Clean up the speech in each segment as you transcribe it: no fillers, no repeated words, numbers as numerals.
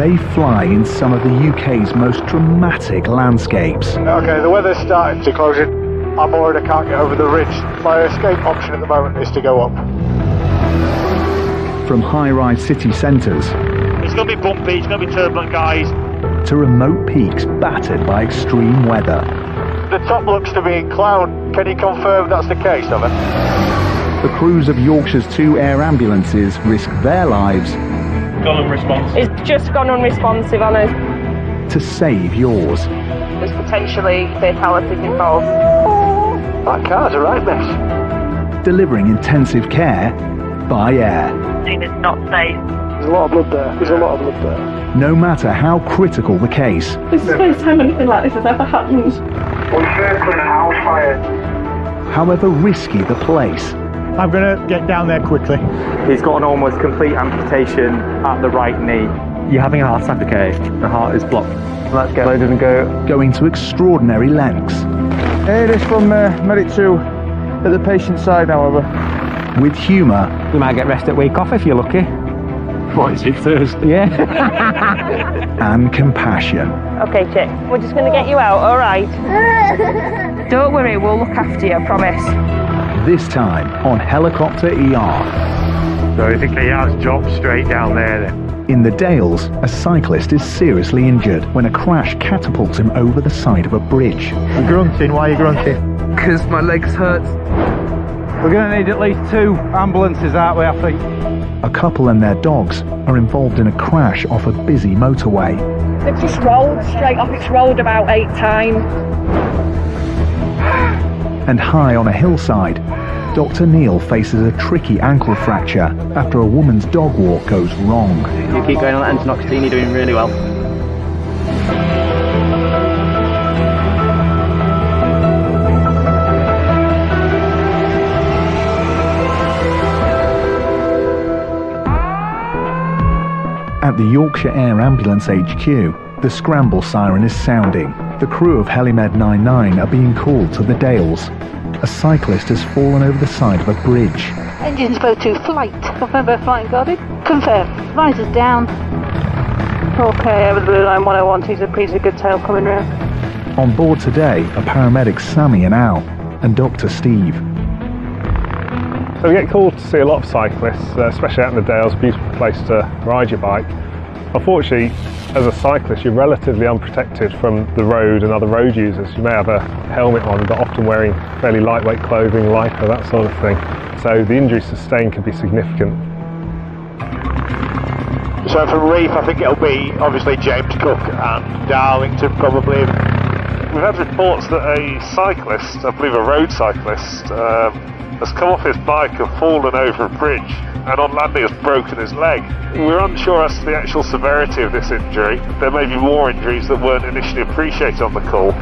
They fly in some of the UK's most dramatic landscapes. Okay, the weather's starting to close in. I'm worried I can't get over the ridge. My escape option at the moment is to go up. From high-rise city centres... It's going to be bumpy, it's going to be turbulent, guys. ...to remote peaks battered by extreme weather. The top looks to be in cloud. Can you confirm that's the case, Over? The crews of Yorkshire's 2 air ambulances risk their lives... Gone unresponsive. It's just gone unresponsive on us. ...to save yours. There's potentially fatalities involved. That car's a right mess. Delivering intensive care by air. It's not safe. There's a lot of blood there. There's a lot of blood there. No matter how critical the case, This is the first time anything like this has ever happened. We're circling a house fire. however risky the place. I'm going to get down there quickly. He's got an almost complete amputation at the right knee. You're having a heart attack, okay? The heart is blocked. Let's go. Load and go. Going to extraordinary lengths. Hey, this from Medic 2 at the patient's side, however. With humour. You might get rest at week off if you're lucky. What is it, Thursday? Yeah. And compassion. Okay, Chick, we're just going to get you out, all right? Don't worry, we'll look after you, I promise. This time on Helicopter ER. So I think he has dropped straight down there then. In the Dales, a cyclist is seriously injured when a crash catapults him over the side of a bridge. You're grunting, why are you grunting? Because my legs hurt. We're going to need at least 2 ambulances, aren't we, I think? A couple and their dogs are involved in a crash off a busy motorway. They've just rolled straight off, it's rolled about 8 times. And high on a hillside, Dr. Neil faces a tricky ankle fracture after a woman's dog walk goes wrong. You keep going on that endonoxetine, you're doing really well. At the Yorkshire Air Ambulance HQ, the scramble siren is sounding. The crew of Helimed 99 are being called to the Dales. A cyclist has fallen over the side of a bridge. Engines go to flight. Confirm both flight and guarded. Confirm. Visors down. Okay, over the blue line 101, he's a piece of good tail coming round. On board today are paramedics Sammy and Al, and Dr. Steve. So we get called to see a lot of cyclists, especially out in the Dales, a beautiful place to ride your bike. Unfortunately, as a cyclist, you're relatively unprotected from the road and other road users. You may have a helmet on, but often wearing fairly lightweight clothing, lycra, that sort of thing. So the injuries sustained can be significant. So from Reef, I think it'll be obviously James Cook and Darlington probably. We've had reports that a cyclist, I believe a road cyclist, has come off his bike and fallen over a bridge, and on landing has broken his leg. We're unsure as to the actual severity of this injury. There may be more injuries that weren't initially appreciated on the call.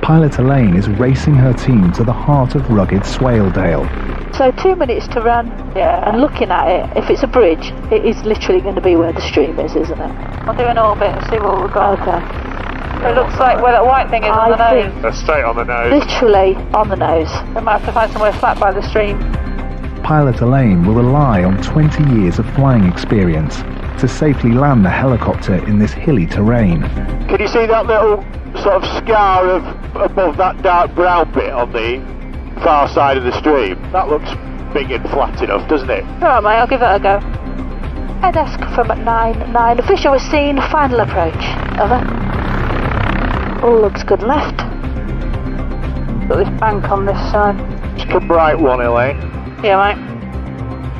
Pilot Elaine is racing her team to the heart of rugged Swaledale. So 2 minutes to run. Yeah. And looking at it, if it's a bridge, it is literally going to be where the stream is, isn't it? I'll do an orbit and see what we've got. Okay. It looks like where that white thing is on the nose. They're straight on the nose. Literally on the nose. We might have to find somewhere flat by the stream. Pilot Elaine will rely on 20 years of flying experience to safely land the helicopter in this hilly terrain. Can you see that little sort of scar above that dark brown bit on the far side of the stream? That looks big and flat enough, doesn't it? Alright mate, I'll give it a go. Head desk from 9-9. Official was seen. Final approach. Over. All looks good left. Got this bank on this side. Just come right one, Elaine. Yeah mate.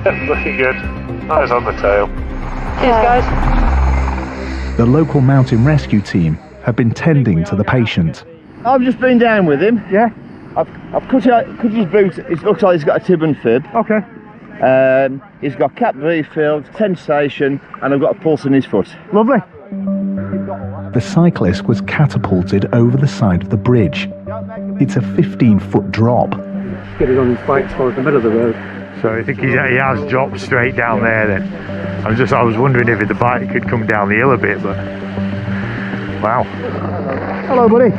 Yep, looking good. Eyes on the tail. Cheers guys. The local mountain rescue team have been tending to the patient. I've just been down with him, yeah. I've cut his boot. It looks like he's got a tib and fib. Okay. He's got cap V filled, sensation, and I've got a pulse in his foot. Lovely. The cyclist was catapulted over the side of the bridge. It's a 15-foot drop. Getting on his bike towards the middle of the road. So I think he has dropped straight down there then. I was wondering if the bike could come down the hill a bit, but wow. Hello, buddy.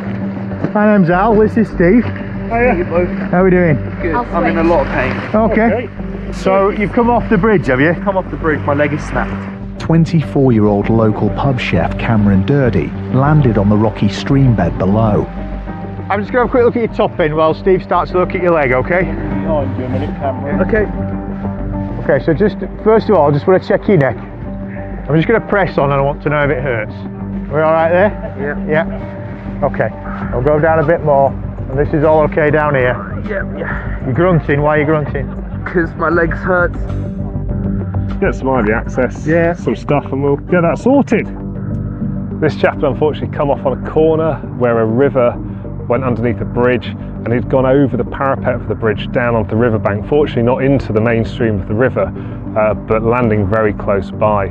My name's Al. This is Steve. Hiya. How are we doing? Good. I'm in a lot of pain. Okay. So you've come off the bridge, have you? Come off the bridge, my leg is snapped. 24-year-old local pub chef Cameron Durdy landed on the rocky stream bed below. I'm just going to have a quick look at your top end while Steve starts to look at your leg, okay? Behind you a minute, Cameron. Okay. Okay, so just, first of all, I just want to check your neck. I'm just going to press on and I want to know if it hurts. We're all right there? Yeah. Yeah. Okay. I'll go down a bit more. And this is all okay down here? Yeah. You're grunting. Why are you grunting? Because my legs hurt. Get some IV access, Yeah. some stuff, and we'll get that sorted. This chap had unfortunately come off on a corner where a river went underneath a bridge, and he'd gone over the parapet of the bridge down onto the riverbank. Fortunately not into the mainstream of the river, but landing very close by.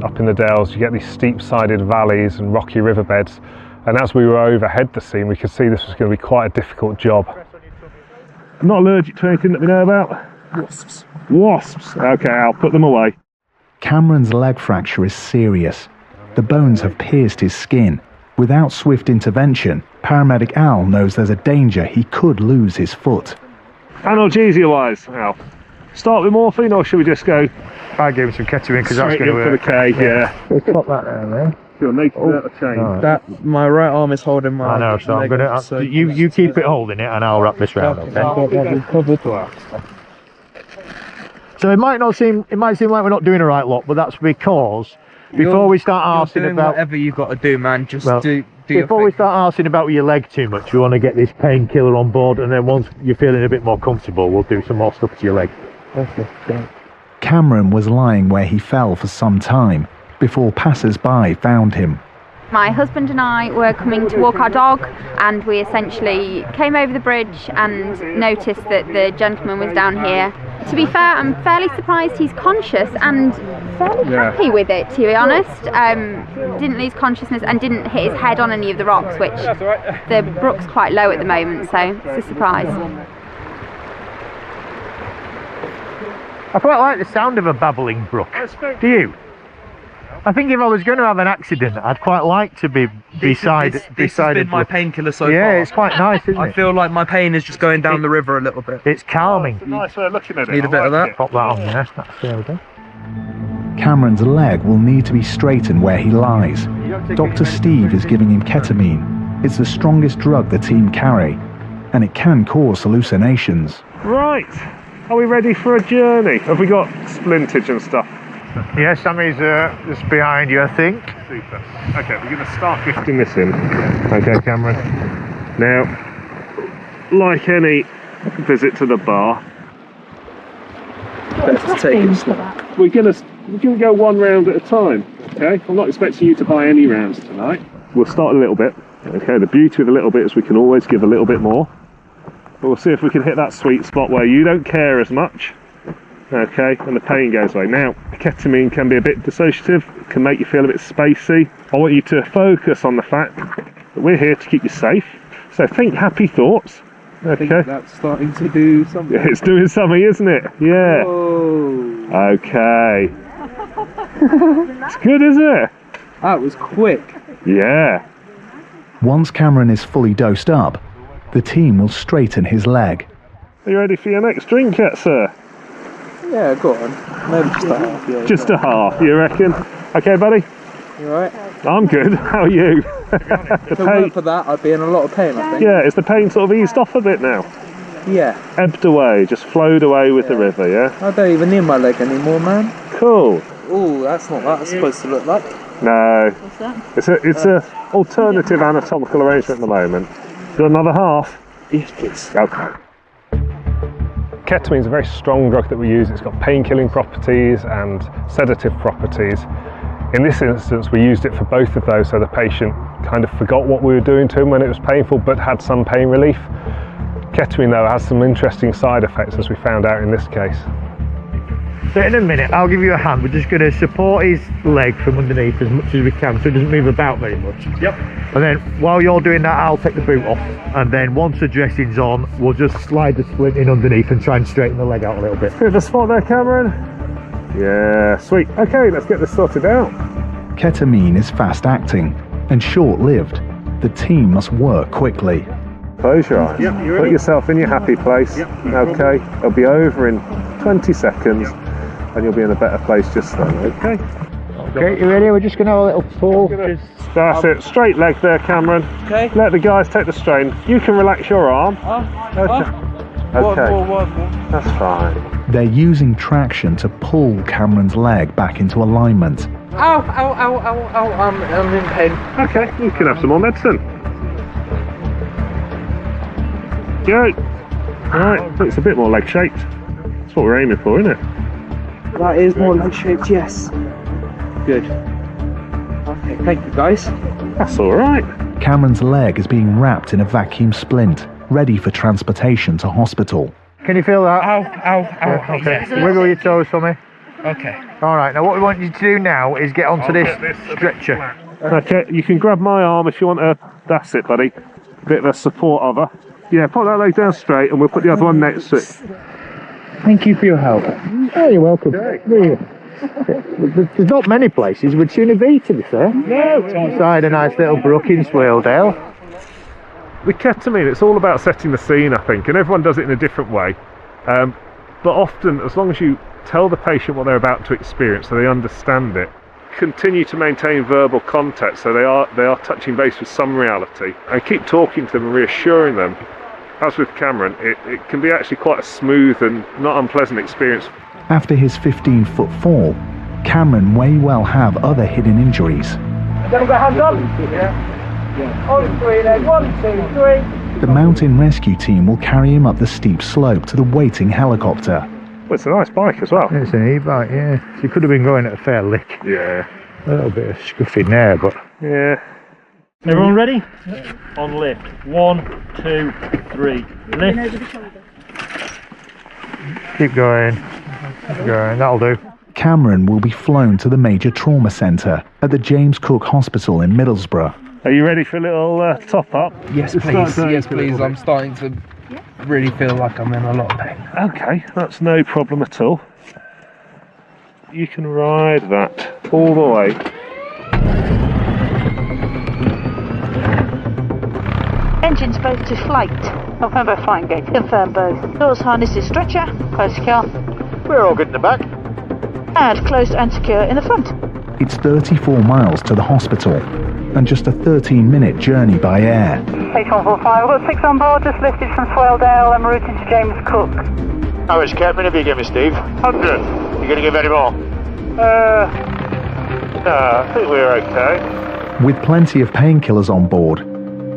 Up in the Dales you get these steep-sided valleys and rocky riverbeds, and as we were overhead the scene we could see this was going to be quite a difficult job. I'm not allergic to anything that we know about? Wasps. Wasps! Okay, I'll put them away. Cameron's leg fracture is serious. The bones have pierced his skin. Without swift intervention, paramedic Al knows there's a danger he could lose his foot. Analgesia-wise, Al, start with morphine or should we just go I'll give him some ketamine because that's straight going to in work. for the K? Yeah. We'll pop that down there. You're naked without a chain. Alright. That my right arm is holding my. I know, so I'm leg going up, to... so You keep it holding it and I'll wrap this round, okay? So it might seem like we're not doing the right lot, but that's because before we start arsing doing about... whatever you've got to do, man. Just Well, do your Before we thing. start arsing about your leg too much, we want to get this painkiller on board, and then once you're feeling a bit more comfortable, we'll do some more stuff to your leg. Okay. Cameron was lying where he fell for some time before passers-by found him. My husband and I were coming to walk our dog, and we essentially came over the bridge and noticed that the gentleman was down here. To be fair, I'm fairly surprised he's conscious and fairly happy with it, to be honest. Didn't lose consciousness and didn't hit his head on any of the rocks, which the brook's quite low at the moment, so it's a surprise. I quite like the sound of a babbling brook. Do you? I think if I was going to have an accident, I'd quite like to be beside This a has been my brook. painkiller so Yeah, far. it's quite nice, isn't I it? feel like my pain is just going down the river a little bit. It's calming. Nice way of looking at it. Need a I bit of like that. it. Pop that on there. There we go. Cameron's leg will need to be straightened where he lies. Dr. Steve is giving him ketamine. It's the strongest drug the team carry, and it can cause hallucinations. Right, are we ready for a journey? Have we got splintage and stuff? Yes, Sammy's just behind you, I think. Super. Okay, we're going to start gifting this in. Okay, Cameron. Now, like any visit to the bar, Let's take it. we're going to go one round at a time. Okay, I'm not expecting you to buy any rounds tonight. We'll start a little bit. Okay, the beauty of a little bit is we can always give a little bit more. But we'll see if we can hit that sweet spot where you don't care as much. Okay, and the pain goes away. Now, ketamine can be a bit dissociative, it can make you feel a bit spacey. I want you to focus on the fact that we're here to keep you safe. So think happy thoughts. Okay. That's starting to do something. Yeah, it's doing something, isn't it? Yeah. Oh, Okay. It's good, isn't it? that was quick. Yeah. Once Cameron is fully dosed up, the team will straighten his leg. Are you ready for your next drink yet, sir? Yeah, go on. Maybe just a half. Yeah. Just a half, you reckon? Okay, buddy? You alright? I'm good. How are you? If it weren't for that, I'd be in a lot of pain, I think. Yeah, is the pain sort of eased off a bit now? Yeah. Ebbed away, just flowed away with the river, yeah? I don't even need my leg anymore, man. Cool. Oh, that's not what it's supposed to look like. No. What's that? It's a alternative anatomical arrangement at the moment. Got another half? Yes, please. Okay. Ketamine is a very strong drug that we use. It's got pain-killing properties and sedative properties. In this instance, we used it for both of those, so the patient kind of forgot what we were doing to him when it was painful, but had some pain relief. Ketamine, though, has some interesting side effects, as we found out in this case. So in a minute, I'll give you a hand. We're just going to support his leg from underneath as much as we can so it doesn't move about very much. Yep. And then while you're doing that, I'll take the boot off. And then once the dressing's on, we'll just slide the splint in underneath and try and straighten the leg out a little bit. Bit of a spot there, Cameron. Yeah, sweet. Okay, let's get this sorted out. Ketamine is fast-acting and short-lived. The team must work quickly. Close your eyes. Yep, you Put ready? yourself in your happy place. Yep, no Okay, it'll be over in 20 seconds. and you'll be in a better place just then, okay? Okay, you ready? We're just going to have a little pull. That's it, straight leg there, Cameron. Okay. Let the guys take the strain. You can relax your arm. Okay. One. That's fine. They're using traction to pull Cameron's leg back into alignment. Ow, I'm in pain. Okay, you can have some more medicine. Good. Alright, looks a bit more leg shaped. That's what we're aiming for, isn't it? That is more leg shaped, yes. Good. Okay, thank you guys. That's alright. Cameron's leg is being wrapped in a vacuum splint, ready for transportation to hospital. Can you feel that? Ow. Okay, Yes. wiggle your toes for me. Okay. Alright, now what we want you to do now is get onto this stretcher. Okay, you can grab my arm if you want to. That's it, buddy. A bit of a support of her. Yeah, put that leg down straight and we'll put the other one next to it. Thank you for your help. Oh, you're welcome. There's not many places we'd sooner be, to be fair. No. Inside a nice little brook in Swaledale. With ketamine, it's all about setting the scene, I think, and everyone does it in a different way. But often, as long as you tell the patient what they're about to experience so they understand it, continue to maintain verbal contact so they are touching base with some reality, and keep talking to them and reassuring them. As with Cameron, it can be actually quite a smooth and not unpleasant experience. After his 15-foot fall, Cameron may well have other hidden injuries. Then got hands up? Yeah. On three then. 1, 2, 3. The mountain rescue team will carry him up the steep slope to the waiting helicopter. Well, it's a nice bike as well. It's an e-bike, yeah. So you could have been going at a fair lick. Yeah. A little bit of scuffing there, but... Yeah. Everyone ready? On lift. 1, 2, 3. Lift. Keep going. That'll do. Cameron will be flown to the major trauma centre at the James Cook Hospital in Middlesbrough. Are you ready for a little top up? Yes, please. Yes, please. I'm starting to really feel like I'm in a lot of pain. Okay, that's no problem at all. You can ride that all the way. Engines both to flight. Confirm both flying gate. Confirm both. Doors harnesses stretcher. Close secure. We're all good in the back. And closed and secure in the front. It's 34 miles to the hospital and just a 13-minute journey by air. H145, we've got 6 on board, just lifted from Swaledale and routed to James Cook. How much ketamine have you given me, Steve? 100. You going to give any more? No, I think we're okay. With plenty of painkillers on board,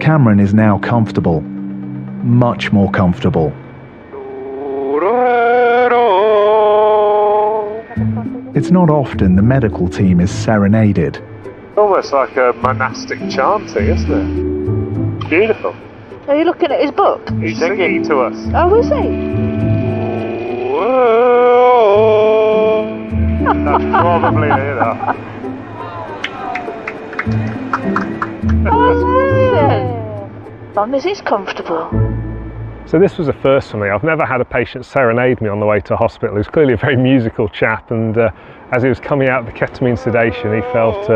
Cameron is now comfortable. Much more comfortable. It's not often the medical team is serenaded. Almost like a monastic chanting, isn't it? Beautiful. Are you looking at his book? He's singing to us. Oh, is he? That's probably it. As long as he's comfortable. So this was a first for me. I've never had a patient serenade me on the way to hospital. He was clearly a very musical chap, and as he was coming out of the ketamine sedation, he felt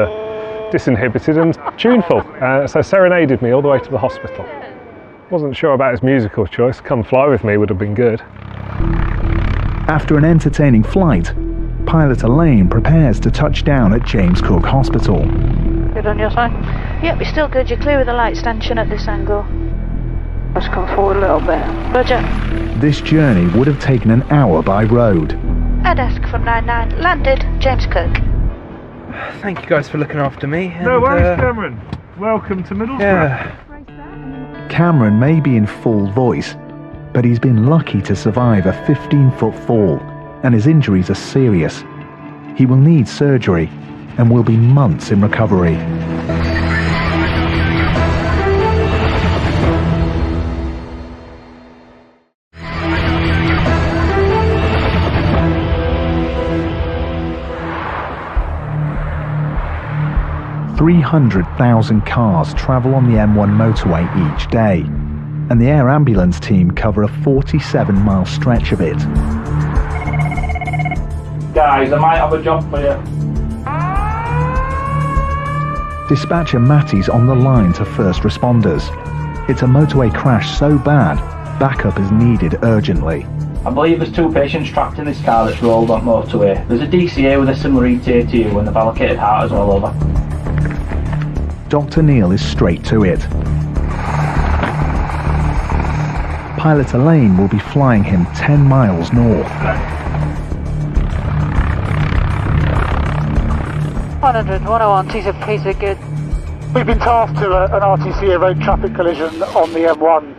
disinhibited and tuneful. So serenaded me all the way to the hospital. Wasn't sure about his musical choice. Come Fly With Me would have been good. After an entertaining flight, pilot Elaine prepares to touch down at James Cook Hospital. Good on your side? Yep, you're still good. You're clear with the light stanchion at this angle. Let's come forward a little bit. Roger. This journey would have taken an hour by road. Adesk from 99, landed, James Cook. Thank you guys for looking after me. No worries, Cameron. Welcome to Middlesbrough. Yeah. Cameron may be in full voice, but he's been lucky to survive a 15-foot fall, and his injuries are serious. He will need surgery and will be months in recovery. $300,000 cars travel on the M1 motorway each day, and the air ambulance team cover a 47-mile stretch of it. Guys, I might have a job for you. Dispatcher Matty's on the line to first responders. It's a motorway crash so bad, backup is needed urgently. I believe there's 2 patients trapped in this car that's rolled on motorway. There's a DCA with a similar ETA to you and they've allocated heart as well, over. Dr. Neil is straight to it. Pilot Elaine will be flying him 10 miles north. 100, 101, piece of good. We've been tasked to an RTC road traffic collision on the M1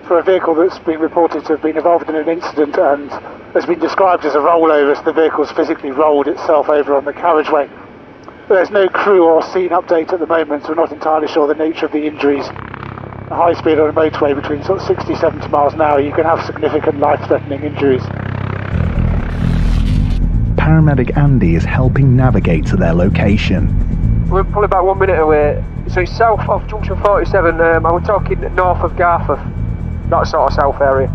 for a vehicle that's been reported to have been involved in an incident and has been described as a rollover, so the vehicle's physically rolled itself over on the carriageway. There's no crew or scene update at the moment, so we're not entirely sure the nature of the injuries. At high speed on a motorway between sort of 60, 70 miles an hour, you can have significant life-threatening injuries. Paramedic Andy is helping navigate to their location. We're probably about 1 minute away. So it's south of junction 47, and we're talking north of Garforth. That sort of south area.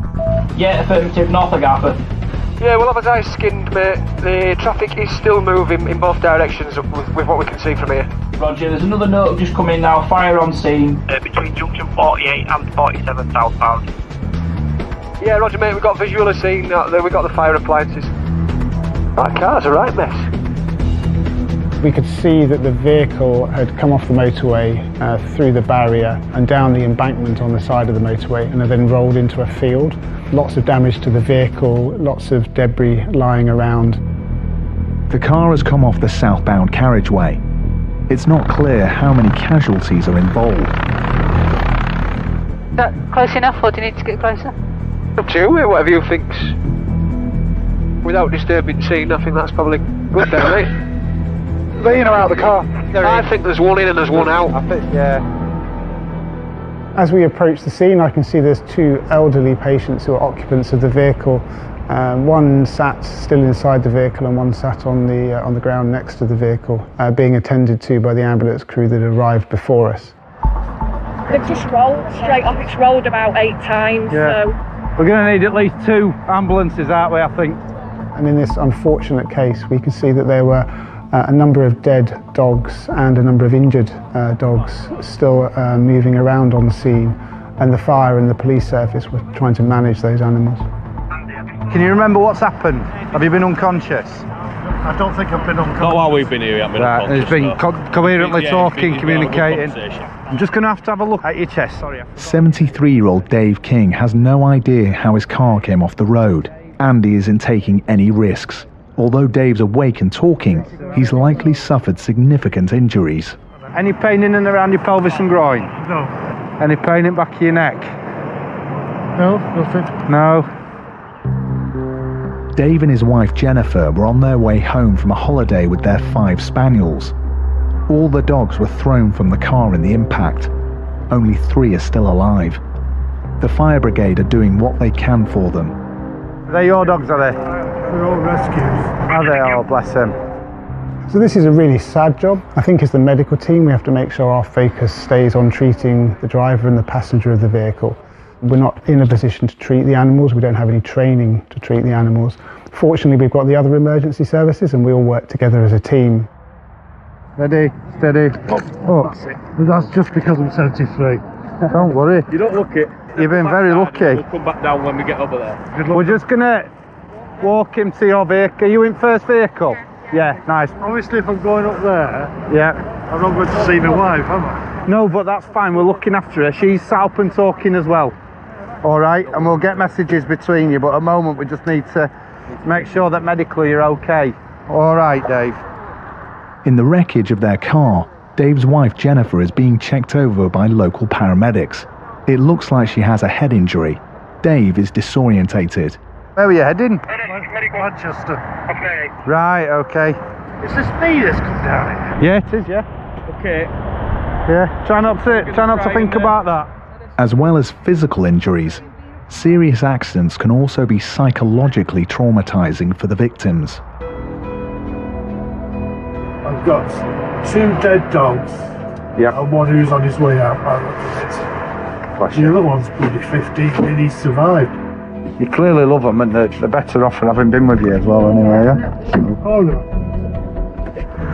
Yeah, affirmative, north of Garforth. Yeah, we'll have a eyes skinned, mate. The traffic is still moving in both directions with what we can see from here. Roger, there's another note just come in now. Fire on scene. Between junction 48 and 47 southbound. Yeah, Roger, mate, we've got visual of scene. We've got the fire appliances. That car's a right mess. We could see that the vehicle had come off the motorway through the barrier and down the embankment on the side of the motorway and had then rolled into a field. Lots of damage to the vehicle, lots of debris lying around. The car has come off the southbound carriageway. It's not clear how many casualties are involved. Is that close enough, or do you need to get closer? Up to you, mate, whatever you think's. Without disturbing scene, I think that's probably good there, mate. Are they in or out of the car? I think there's one in and there's one out. I think, yeah. As we approach the scene, I can see there's 2 elderly patients who are occupants of the vehicle. One sat still inside the vehicle and one sat on the ground next to the vehicle, being attended to by the ambulance crew that arrived before us. They've just rolled straight off. It's rolled about 8 times. Yeah. So we're going to need at least 2 ambulances, aren't we, I think? And in this unfortunate case, we can see that there were a number of dead dogs and a number of injured dogs still moving around on the scene, and the fire and the police service were trying to manage those animals. Can you remember what's happened? Have you been unconscious? I don't think I've been unconscious. Not while we've been here, you haven't been unconscious. He's been coherently talking, communicating. Conversation. I'm just going to have a look at your chest. Sorry. 73-year-old Dave King has no idea how his car came off the road. Andy isn't taking any risks. Although Dave's awake and talking, he's likely suffered significant injuries. Any pain in and around your pelvis and groin? No. Any pain in the back of your neck? No, nothing. No. Dave and his wife Jennifer were on their way home from a holiday with their 5 spaniels. All the dogs were thrown from the car in the impact. Only 3 are still alive. The fire brigade are doing what they can for them. Are they your dogs, are they? They're all rescues. Are they? Oh, bless them. So this is a really sad job. I think as the medical team, we have to make sure our focus stays on treating the driver and the passenger of the vehicle. We're not in a position to treat the animals. We don't have any training to treat the animals. Fortunately, we've got the other emergency services and we all work together as a team. Ready, steady. Oh, that's just because I'm 73. Don't worry. You don't look it. You've been very lucky. We'll come back down when we get over there. We're just going to walk him to your vehicle. Are you in first vehicle? Yeah, nice. Obviously, if I'm going up there, yeah, I'm not going to see my wife, am I? No, but that's fine. We're looking after her. She's sat up and talking as well. All right, and we'll get messages between you, but at the moment we just need to make sure that medically you're okay. All right, Dave. In the wreckage of their car, Dave's wife Jennifer is being checked over by local paramedics. It looks like she has a head injury. Dave is disorientated. Where were you heading? Manchester. Okay. Right, okay. Is this me that's come down here? Yeah, it is, yeah. Okay. Yeah, try not to think about that. As well as physical injuries, serious accidents can also be psychologically traumatizing for the victims. I've got 2 dead dogs, and one who's on his way out. The other one's bloody 15 and he's survived. You clearly love them, and they're better off for having been with you as well anyway, yeah? Oh no.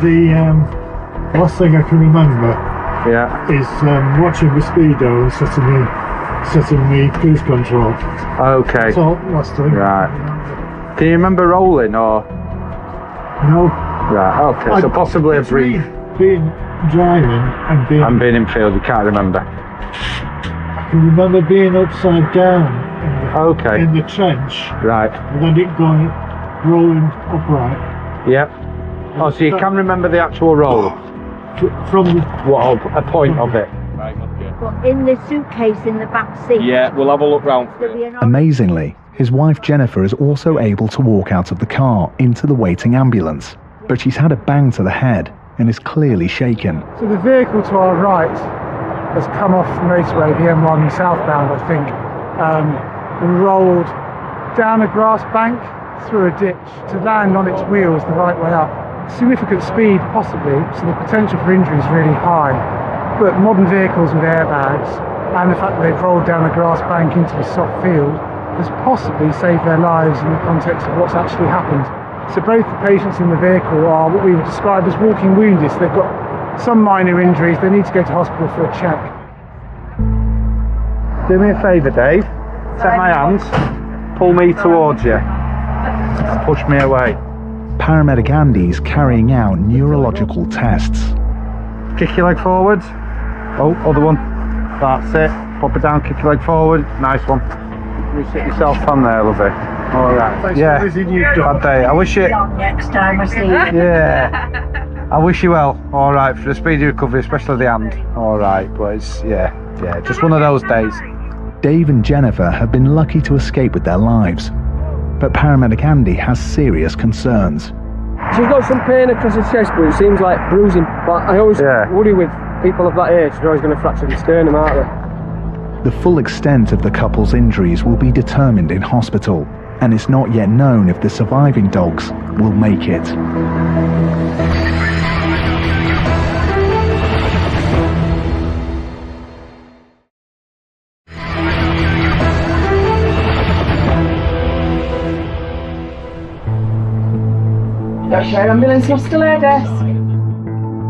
The last thing I can remember is watching the speedo and sitting in setting the cruise control. Okay. So last time. Right. Can you remember rolling or? No. Right. Okay. So possibly a brief. Being driving and being. And being in field, you can't remember. I can remember being upside down. In the trench. Right. And then it going rolling upright. Yep. Oh, so you can remember the actual roll? From what a point of it. But in the suitcase in the back seat. Yeah, we'll have a look round. Amazingly, his wife Jennifer is also able to walk out of the car into the waiting ambulance, but she's had a bang to the head and is clearly shaken. So the vehicle to our right has come off the motorway, the M1 southbound, I think, and rolled down a grass bank through a ditch to land on its wheels the right way up. Significant speed possibly, so the potential for injury is really high. But modern vehicles with airbags and the fact that they've rolled down a grass bank into a soft field has possibly saved their lives in the context of what's actually happened. So both the patients in the vehicle are what we would describe as walking wounded. So they've got some minor injuries, they need to go to hospital for a check. Do me a favour, Dave. Take my hands, pull me towards you, push me away. Paramedic Andy's carrying out neurological tests. Kick your leg forward. Oh, other one. That's it. Pop it down, kick your leg forward. Nice one. You sit yourself on there, lovey. Alright. Thanks Yeah. for visiting you, Doc. Bad day. I wish you. Next time I see you. Yeah. I wish you well. Alright, for a speedy recovery, especially the hand. Alright, but it's, yeah, just one of those days. Dave and Jennifer have been lucky to escape with their lives, but paramedic Andy has serious concerns. She's got some pain across her chest, but it seems like bruising. But I always worry with people of that age, they're always going to fracture the sternum, aren't they? The full extent of the couple's injuries will be determined in hospital, and it's not yet known if the surviving dogs will make it. Yorkshire Ambulance Hospital Air Desk.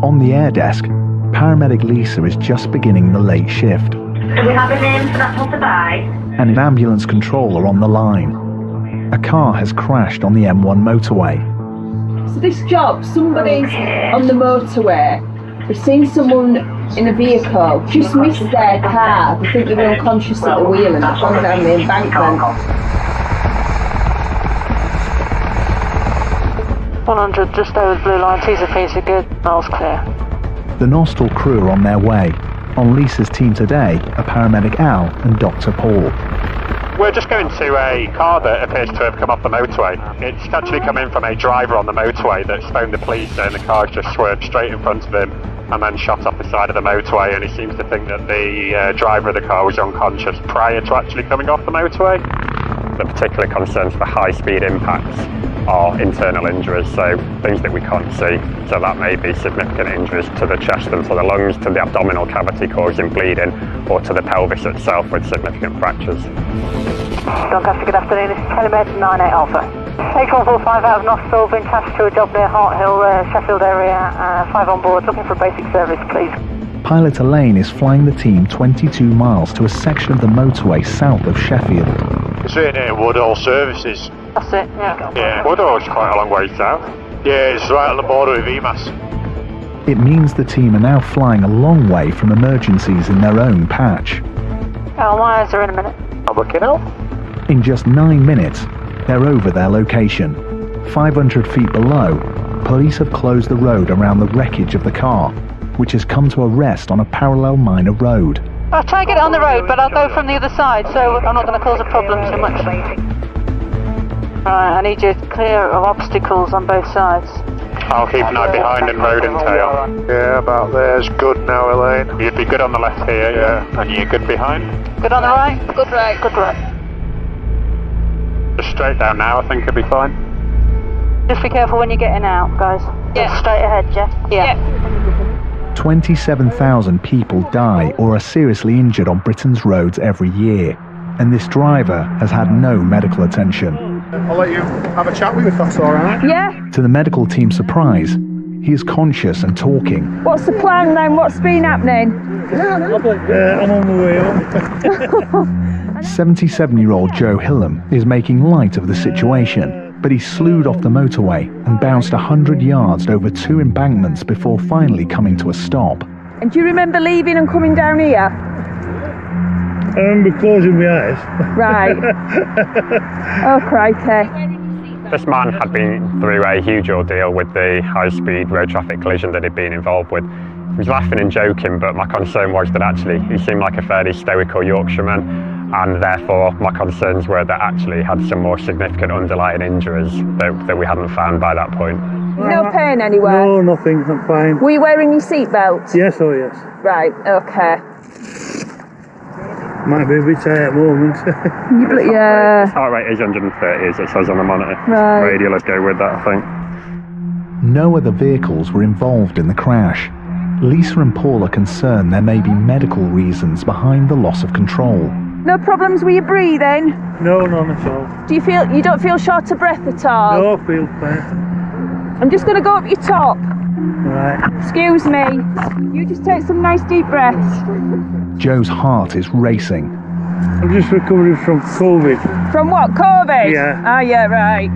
On the air desk, paramedic Lisa is just beginning the late shift, Do we have a name for that passerby? and an ambulance controller on the line. A car has crashed on the M1 motorway. So this job, somebody's on the motorway, they've seen someone in a vehicle, just missed their car, they think they're unconscious at the wheel and they've gone down the embankment. 100, just over the blue line, T's and P's are good, miles clear. The Nostell crew are on their way. On Lisa's team today are paramedic Al and Dr. Paul. We're just going to a car that appears to have come off the motorway. It's actually come in from a driver on the motorway that's phoned the police, and the car just swerved straight in front of him and then shot off the side of the motorway, and he seems to think that the driver of the car was unconscious prior to actually coming off the motorway. The particular concerns for high-speed impacts are internal injuries, so things that we can't see. So that may be significant injuries to the chest and to the lungs, to the abdominal cavity causing bleeding, or to the pelvis itself with significant fractures. Doncaster, good afternoon. This is Telemed 98 Alpha. 8145 out of Nostell, been tasked to a job near Hart Hill, Sheffield area. 5 on board, looking for a basic service, please. Pilot Elaine is flying the team 22 miles to a section of the motorway south of Sheffield. It's right near Woodall Services. That's it, yeah. Yeah, Woodall's quite a long way south. Yeah, it's right on the border with EMAS. It means the team are now flying a long way from emergencies in their own patch. My eyes are in a minute. I'm looking out. In just 9 minutes, they're over their location. 500 feet below, police have closed the road around the wreckage of the car, which has come to a rest on a parallel minor road. I'll try and get it on the road, but I'll go from the other side, so I'm not going to cause a problem too much. Right, I need you clear of obstacles on both sides. I'll keep an eye behind and road and tail. Yeah, about there's good now, Elaine. You'd be good on the left here, yeah. And you're good behind? Good on the right? Good right. Good right. Just straight down now, I think it'll be fine. Just be careful when you're getting out, guys. Yeah. Just straight ahead, yeah? Yeah. 27,000 people die or are seriously injured on Britain's roads every year, and this driver has had no medical attention. I'll let you have a chat with you if that's alright. Yeah. To the medical team's surprise, He is conscious and talking. What's the plan then? What's been happening? I'm on my way home. 77-year-old Joe Hillam is making light of the situation, but he slewed off the motorway and bounced 100 yards over 2 embankments before finally coming to a stop. And do you remember leaving and coming down here? I remember closing my eyes. Right. Oh, crikey. This man had been through a huge ordeal with the high-speed road traffic collision that he'd been involved with. He was laughing and joking, but my concern was that actually he seemed like a fairly stoical Yorkshireman, and therefore my concerns were that actually he had some more significant underlying injuries that we hadn't found by that point. No pain anywhere? No, nothing, I'm fine. Were you wearing your seatbelt? Yes, oh yes. Right, okay. Might be a bit tight at the moment. Yeah. His heart rate is 130, as it says on the monitor. Right. Radial, let's go with that, I think. No other vehicles were involved in the crash. Lisa and Paul are concerned there may be medical reasons behind the loss of control. No problems with your breathing? No, none at all. You don't feel short of breath at all? No, I feel fine. I'm just going to go up your top. Right. Excuse me. You just take some nice deep breaths. Joe's heart is racing. I'm just recovering from COVID. From what, COVID? Yeah. Ah, yeah, right.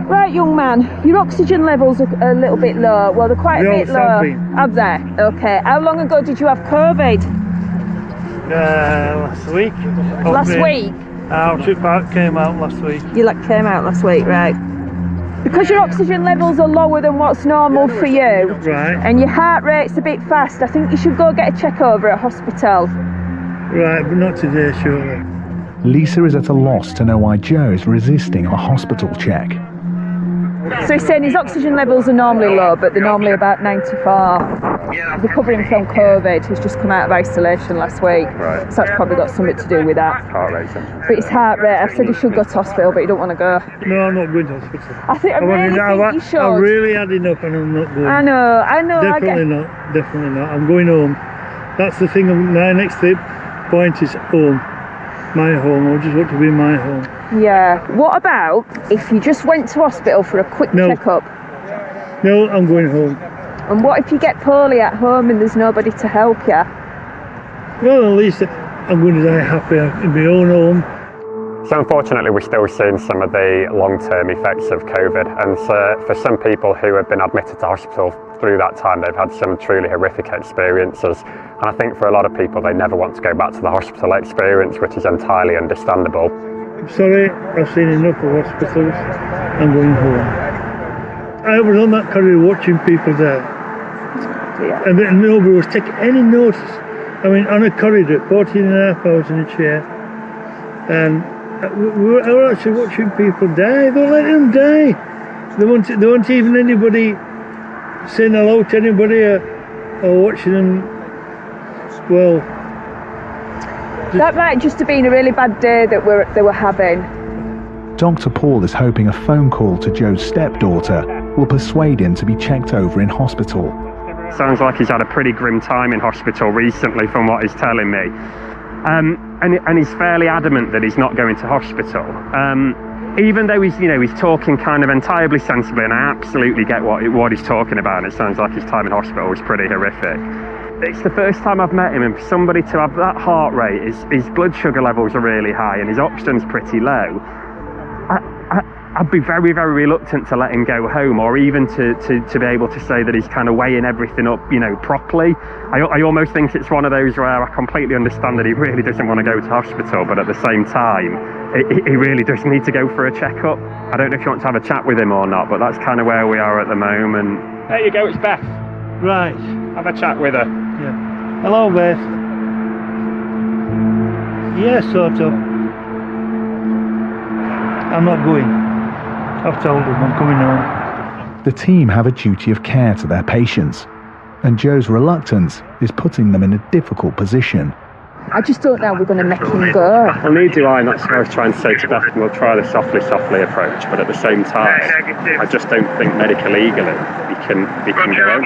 Right, young man, your oxygen levels are a little bit low. Well, they're quite a bit low. Have they? Okay. How long ago did you have COVID? Last week. Last week? Came out last week. You came out last week, right. Because your oxygen levels are lower than what's normal for you, right, and your heart rate's a bit fast, I think you should go get a check over at hospital. Right, but not today, surely. Lisa is at a loss to know why Joe is resisting a hospital check. So he's saying his oxygen levels are normally low, but they're normally about 94. Recovering from COVID, he's just come out of isolation last week. Right. So that's probably got something to do with that. Heart rate. But his heart rate, I said he should go to hospital, but he don't want to go. No, I'm not going to hospital. I really think you should. I really had enough and I'm not going. I know. Definitely not. I'm going home. That's the thing, my next point is home. My home. I just want to be in my home. Yeah. What about if you just went to hospital for a quick checkup? No, I'm going home. And what if you get poorly at home and there's nobody to help you? Well, at least I'm going to die happy in my own home. So unfortunately we're still seeing some of the long-term effects of COVID, and for some people who have been admitted to hospital through that time, they've had some truly horrific experiences, and I think for a lot of people they never want to go back to the hospital experience, which is entirely understandable. I'm sorry, I've seen enough of hospitals. I'm going home. I was on that corridor watching people there, and nobody was taking any notice. I mean, on a corridor, 14 and a half hours in a chair, and we were actually watching people die. They were letting them die. They weren't even anybody saying hello to anybody or watching them. Well, that might just have been a really bad day that they were having. Dr. Paul is hoping a phone call to Joe's stepdaughter will persuade him to be checked over in hospital. Sounds like he's had a pretty grim time in hospital recently from what he's telling me. And he's fairly adamant that he's not going to hospital. Even though he's talking kind of entirely sensibly, and I absolutely get what he's talking about, and it sounds like his time in hospital was pretty horrific. It's the first time I've met him, and for somebody to have that heart rate, his blood sugar levels are really high and his oxygen's pretty low. I'd be very, very reluctant to let him go home, or even to be able to say that he's kind of weighing everything up, properly. I almost think it's one of those where I completely understand that he really doesn't want to go to hospital, but at the same time, he really does need to go for a checkup. I don't know if you want to have a chat with him or not, but that's kind of where we are at the moment. There you go, it's Beth. Right. Have a chat with her. Yeah. Hello, Beth. Yes, sort of. I'm not going. I've told them I'm coming home. The team have a duty of care to their patients, and Joe's reluctance is putting them in a difficult position. I just don't know we're going to make him go. Well, neither do I, and that's what I was trying to say to Beth. We'll try the softly approach, but at the same time, I just don't think medically legally he can go.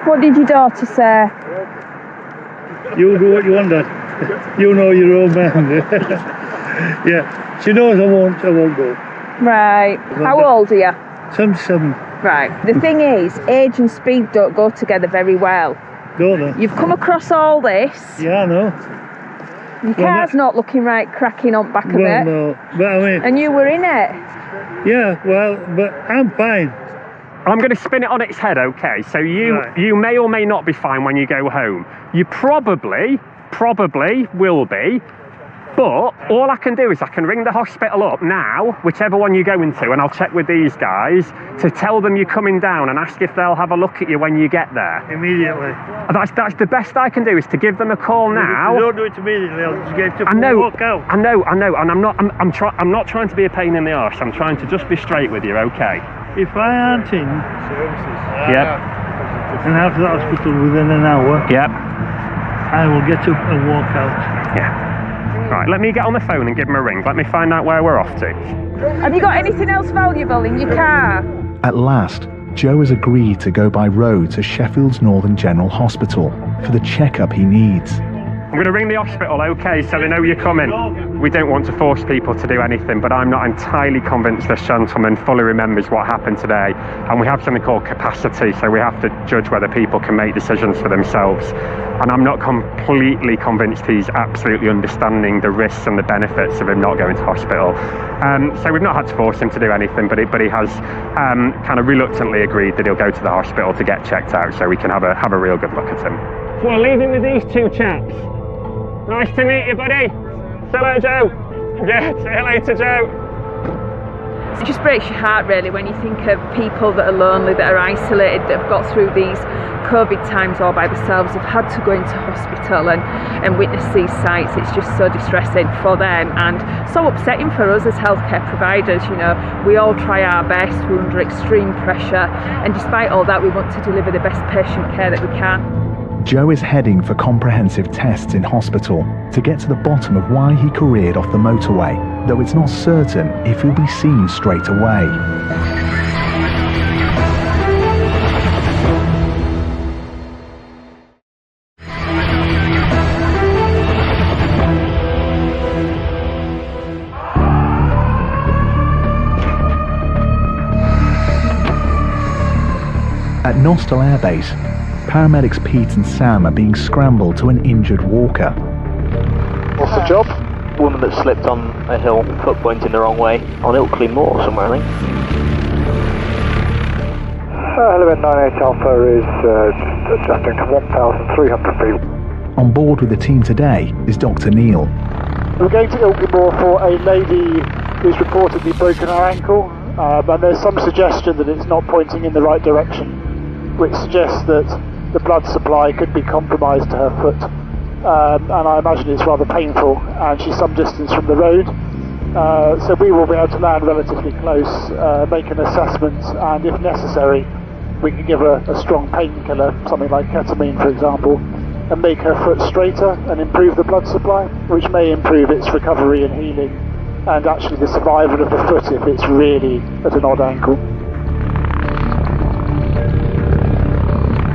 What did your daughter say? You do what you want, Dad. You know your own man. Yeah, she knows I won't go. Right. How old are you? 77. Right, the thing is, age and speed don't go together very well. Don't they? You've come across all this. Yeah, I know. Your car's not looking right, cracking on back of it. Well, no, but I mean... And you were in it. Yeah, well, but I'm fine. I'm going to spin it on its head, okay? So you may or may not be fine when you go home. You probably will be. But all I can do is I can ring the hospital up now, whichever one you go into, and I'll check with these guys to tell them you're coming down and ask if they'll have a look at you when you get there. Immediately. That's the best I can do is to give them a call now. If you don't do it immediately, I'll just get to walk out. I know, and I'm not trying to be a pain in the arse. I'm trying to just be straight with you, okay? If I aren't in Yep. and out of the hospital within an hour, yep, I will get up and walk out. Yeah. Right, let me get on the phone and give them a ring. Let me find out where we're off to. Have you got anything else valuable in your car? At last, Joe has agreed to go by road to Sheffield's Northern General Hospital for the checkup he needs. I'm going to ring the hospital, okay, so they know you're coming. We don't want to force people to do anything, but I'm not entirely convinced this gentleman fully remembers what happened today. And we have something called capacity, so we have to judge whether people can make decisions for themselves. And I'm not completely convinced he's absolutely understanding the risks and the benefits of him not going to hospital. So we've not had to force him to do anything, but he has kind of reluctantly agreed that he'll go to the hospital to get checked out so we can have a real good look at him. So we're leaving with these two chaps. Nice to meet you, buddy. Hello, Joe. Yeah, see you later, Joe. It just breaks your heart, really, when you think of people that are lonely, that are isolated, that have got through these COVID times all by themselves, have had to go into hospital and witness these sights. It's just so distressing for them and so upsetting for us as healthcare providers. You know, we all try our best, we're under extreme pressure, and despite all that, we want to deliver the best patient care that we can. Joe is heading for comprehensive tests in hospital to get to the bottom of why he careered off the motorway, though it's not certain if he'll be seen straight away. At Nostell Air Base, paramedics Pete and Sam are being scrambled to an injured walker. What's the job? Woman that slipped on a hill, foot pointing the wrong way, on Ilkley Moor somewhere, I think. Helimed 98 Alpha is adjusting to 1,300 feet. On board with the team today is Dr. Neil. We're going to Ilkley Moor for a lady who's reportedly broken her ankle, and there's some suggestion that it's not pointing in the right direction, which suggests that the blood supply could be compromised to her foot, and I imagine it's rather painful, and she's some distance from the road, so we will be able to land relatively close, make an assessment, and if necessary we can give her a strong painkiller, something like ketamine for example, and make her foot straighter and improve the blood supply, which may improve its recovery and healing, and actually the survival of the foot if it's really at an odd angle.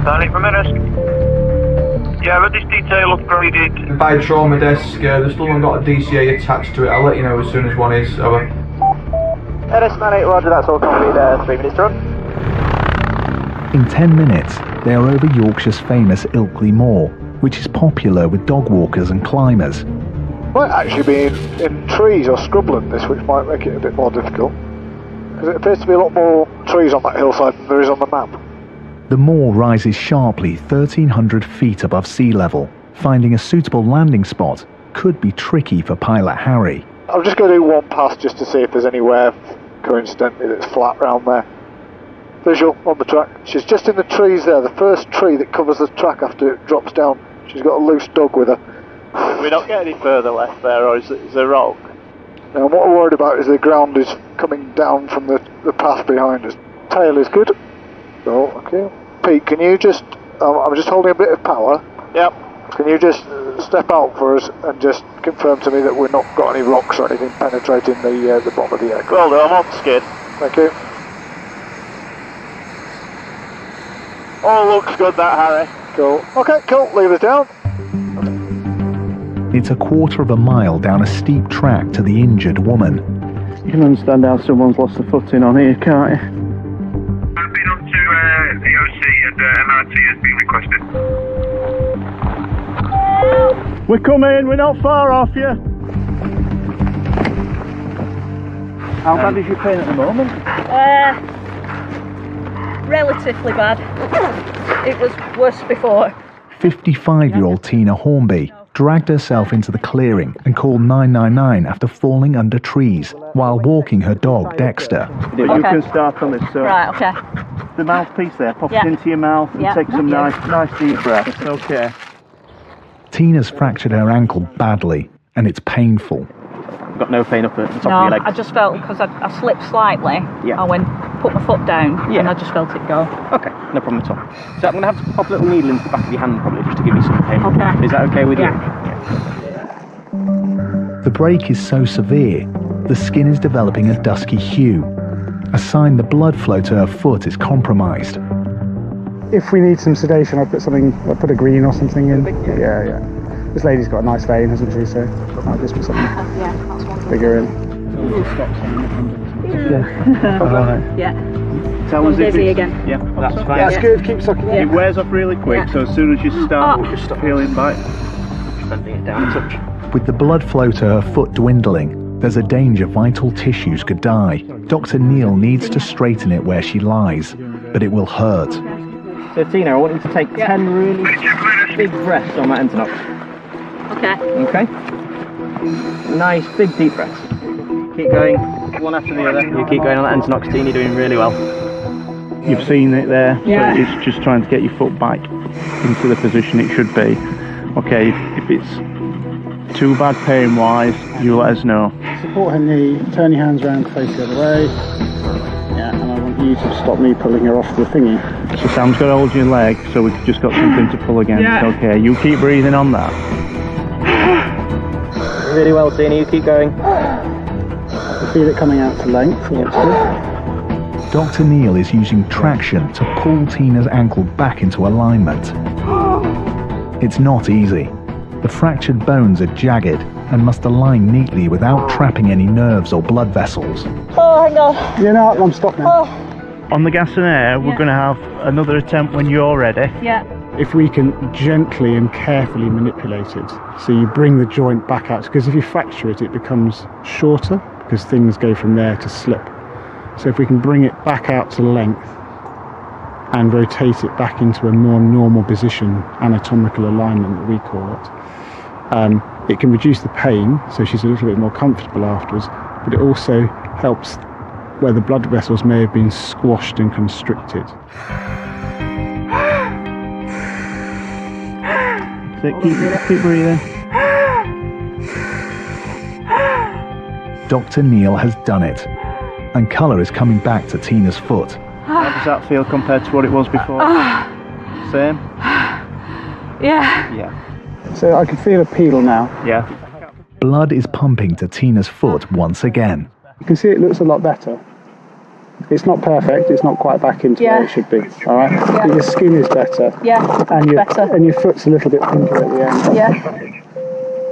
Stanley from Ennis. Yeah, I've had this detail upgraded. By trauma desk, they still haven't got a DCA attached to it. I'll let you know as soon as one is. Over. Ennis 98, roger, that's all complete. 3 minutes run. In 10 minutes, they are over Yorkshire's famous Ilkley Moor, which is popular with dog walkers and climbers. Might actually be in trees or scrubland, this, which might make it a bit more difficult, because it appears to be a lot more trees on that hillside than there is on the map. The moor rises sharply 1,300 feet above sea level. Finding a suitable landing spot could be tricky for pilot Harry. I'm just going to do one pass just to see if there's anywhere, coincidentally, that's flat round there. Visual on the track. She's just in the trees there, the first tree that covers the track after it drops down. She's got a loose dog with her. We don't get any further left there, or is there rock? Now what we're worried about is the ground is coming down from the path behind us. Tail is good. Oh, okay. Pete, can you just, I'm just holding a bit of power. Yep. Can you just step out for us and just confirm to me that we've not got any rocks or anything penetrating the bottom of the aircraft? Well done, I'm on skid. Thank you. All looks good, that, Harry. Cool. Okay, cool. Leave us down. It's a quarter of a mile down a steep track to the injured woman. You can understand how someone's lost the footing on here, can't you? requested. We're coming, we're not far off you. How bad is your pain at the moment? Relatively bad. It was worse before. 55-year-old Tina Hornby dragged herself into the clearing and called 999 after falling under trees while walking her dog Dexter. But you can start on this. So Right, okay. the mouthpiece there, pop Yeah. it into your mouth and Yeah. take some Yeah. nice deep breaths. Okay. Tina's fractured her ankle badly and it's painful. Got no pain up at the top No, of your leg? I just felt, because I slipped slightly, Yeah. I went, put my foot down, and I just felt it go. Okay, no problem at all. So I'm going to have to pop a little needle into the back of your hand probably just to give you some pain. Okay. Is that okay with you? The break is so severe, the skin is developing a dusky hue, a sign the blood flow to her foot is compromised. If we need some sedation, I'll put a green or something in. Yeah. This lady's got a nice vein, hasn't she? So I'll just put something bigger in. Yeah. Tell us if Dizzy it's, again. Yeah, that's fine. That's good, keep sucking It wears off really quick, so as soon as you start feeling back, bending it down a touch. With the blood flow to her foot dwindling, there's a danger vital tissues could die. Dr. Neil needs to straighten it where she lies, but it will hurt. So Tina, I want you to take 10 really big breaths on that Entonox. Okay. Okay? Nice, big deep breaths. Keep going, one after the other. You keep going on that Entonox, Tina, you're doing really well. you've seen it there. Yeah. So it's just trying to get your foot back into the position it should be. Okay, if it's too bad pain-wise, you let us know. Support her knee, turn your hands around, face the other way. Yeah, and I want you to stop me pulling her off the thingy. So Sam's got to hold your leg, so we've just got something to pull against. Yeah. Okay, you keep breathing on that. Really well, Tina, you keep going. I feel it coming out to length, so that's good. Dr. Neil is using traction to pull Tina's ankle back into alignment. It's not easy. The fractured bones are jagged and must align neatly without trapping any nerves or blood vessels. Oh, hang on. Yeah, no, I'm stopped now. On the gas and air, we're going to have another attempt when you're ready. Yeah. If we can gently and carefully manipulate it, so you bring the joint back out, because if you fracture it, it becomes shorter, because things go from there to slip. So if we can bring it back out to length and rotate it back into a more normal position, anatomical alignment that we call it, it can reduce the pain, so she's a little bit more comfortable afterwards, but it also helps where the blood vessels may have been squashed and constricted. So keep breathing. Dr. Neil has done it, and colour is coming back to Tina's foot. How does that feel compared to what it was before? Same? Yeah. Yeah. So I can feel a peel now. Yeah. Blood is pumping to Tina's foot once again. You can see it looks a lot better. It's not perfect, it's not quite back into where it should be, alright? Yeah. But your skin is better. Yeah, And your, better. and your foot's a little bit pinker at the end. Yeah.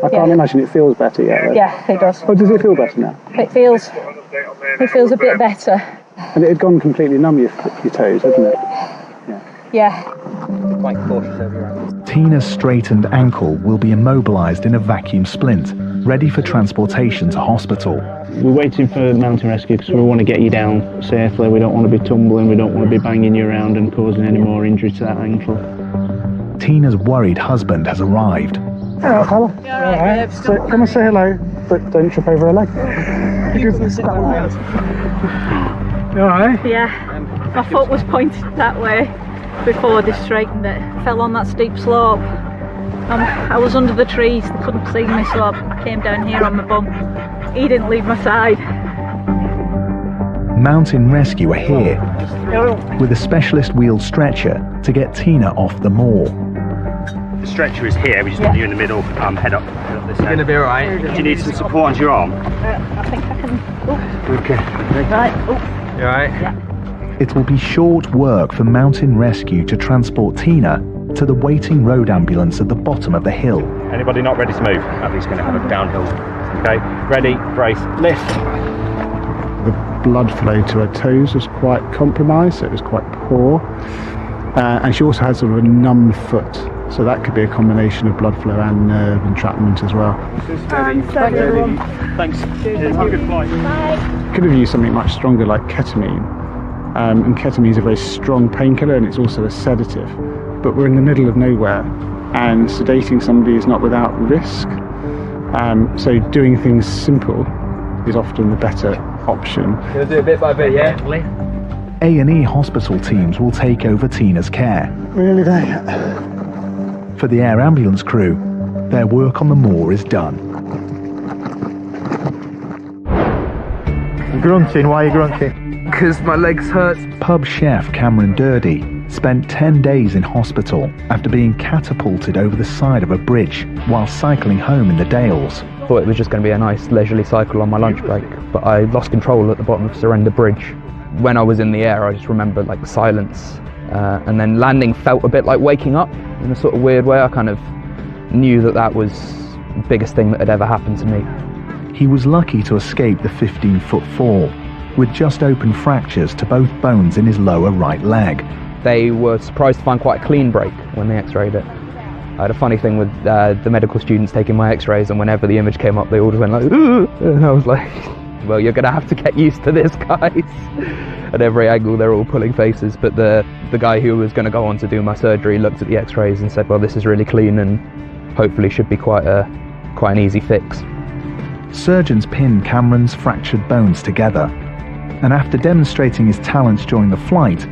I can't imagine it feels better yet. Though. Yeah, it does. Oh, does it feel better now? It feels a bit better. And it had gone completely numb, your toes, hadn't it? Yeah. Quite cautious over your ankle. Tina's straightened ankle will be immobilised in a vacuum splint, ready for transportation to hospital. We're waiting for mountain rescue because we want to get you down safely. We don't want to be tumbling, we don't want to be banging you around and causing any more injury to that ankle. Tina's worried husband has arrived. Hello, fella. Alright. So come and say hello, but don't trip over her leg. Alright. Yeah. My foot was pointed that way before they straightened it. Fell on that steep slope. I was under the trees, they couldn't see me, so I came down here on my bum. He didn't leave my side. Mountain Rescue are here with a specialist wheeled stretcher to get Tina off the moor. The stretcher is here, we just want you in the middle, head up this You're going to be alright. Do you need some support onto your arm? I think I can. Okay. Right. You alright? Yeah. It will be short work for Mountain Rescue to transport Tina to the waiting road ambulance at the bottom of the hill. Anybody not ready to move? Abby's going to have a downhill. Okay, ready, brace, lift. The blood flow to her toes was quite compromised, so it was quite poor. And she also had sort of a numb foot, so that could be a combination of blood flow and nerve entrapment as well. Thanks. Good flight. Could have used something much stronger like ketamine, and ketamine is a very strong painkiller and it's also a sedative. But we're in the middle of nowhere, and sedating somebody is not without risk. So doing things simple is often the better option. Gonna do it bit by bit, yeah? A&E hospital teams will take over Tina's care. Really, they? For the air ambulance crew, their work on the moor is done. Grunting, why are you grunting? Because my legs hurt. Pub chef Cameron Durdy spent 10 days in hospital after being catapulted over the side of a bridge while cycling home in the Dales. Thought it was just going to be a nice leisurely cycle on my lunch break, but I lost control at the bottom of Surrender Bridge. When I was in the air, I just remembered like the silence, and then landing felt a bit like waking up in a sort of weird way. I kind of knew that that was the biggest thing that had ever happened to me. He was lucky to escape the 15-foot fall, with just open fractures to both bones in his lower right leg. They were surprised to find quite a clean break when they x-rayed it. I had a funny thing with the medical students taking my x-rays, and whenever the image came up they all just went like, "Ooh," and I was like, well, you're going to have to get used to this, guys. At every angle they're all pulling faces, but the guy who was going to go on to do my surgery looked at the x-rays and said, well, this is really clean and hopefully should be quite an easy fix. Surgeons pinned Cameron's fractured bones together, and after demonstrating his talents during the flight,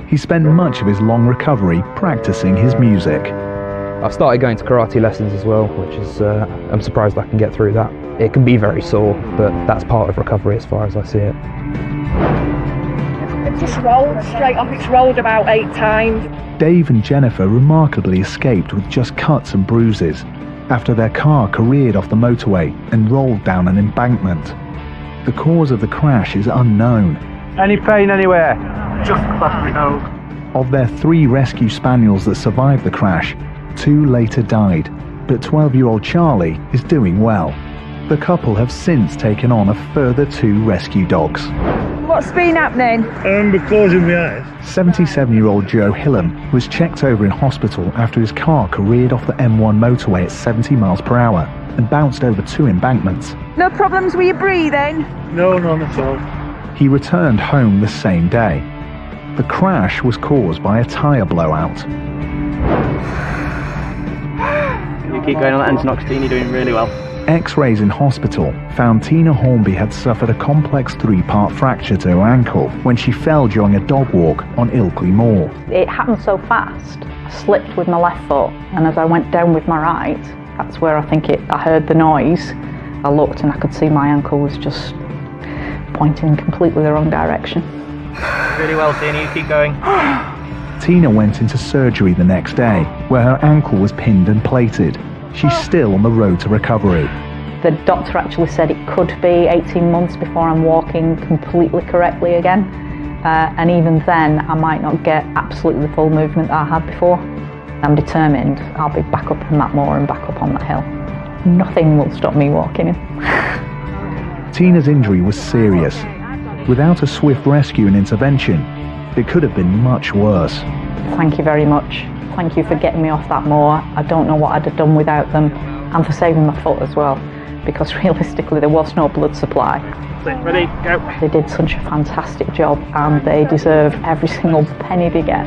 he spent much of his long recovery practicing his music. I've started going to karate lessons as well, which is, I'm surprised I can get through that. It can be very sore, but that's part of recovery as far as I see it. It just rolled straight off, it's rolled about 8 times. Dave and Jennifer remarkably escaped with just cuts and bruises after their car careered off the motorway and rolled down an embankment. The cause of the crash is unknown. Any pain anywhere? Just past me nose. Of their 3 rescue spaniels that survived the crash, 2 later died, but 12-year-old Charlie is doing well. The couple have since taken on a further 2 rescue dogs. What's been happening? I'm closing my eyes. 77-year-old Joe Hillam was checked over in hospital after his car careered off the M1 motorway at 70 miles per hour and bounced over 2 embankments. No problems with your breathing? No, none at all. He returned home the same day. The crash was caused by a tyre blowout. You keep going on that endonoxetine, you're doing really well. X-rays in hospital found Tina Hornby had suffered a complex 3-part fracture to her ankle when she fell during a dog walk on Ilkley Moor. It happened so fast. I slipped with my left foot, and as I went down with my right, that's where I heard the noise. I looked and I could see my ankle was just pointing in completely the wrong direction. Really well, Tina, you keep going. Tina went into surgery the next day, where her ankle was pinned and plated. She's still on the road to recovery. The doctor actually said it could be 18 months before I'm walking completely correctly again. And even then, I might not get absolutely the full movement that I had before. I'm determined I'll be back up on that moor and back up on that hill. Nothing will stop me walking in. Tina's injury was serious. Without a swift rescue and intervention, it could have been much worse. Thank you very much. Thank you for getting me off that moor. I don't know what I'd have done without them, and for saving my foot as well, because realistically there was no blood supply. Ready, go. They did such a fantastic job, and they deserve every single penny they get.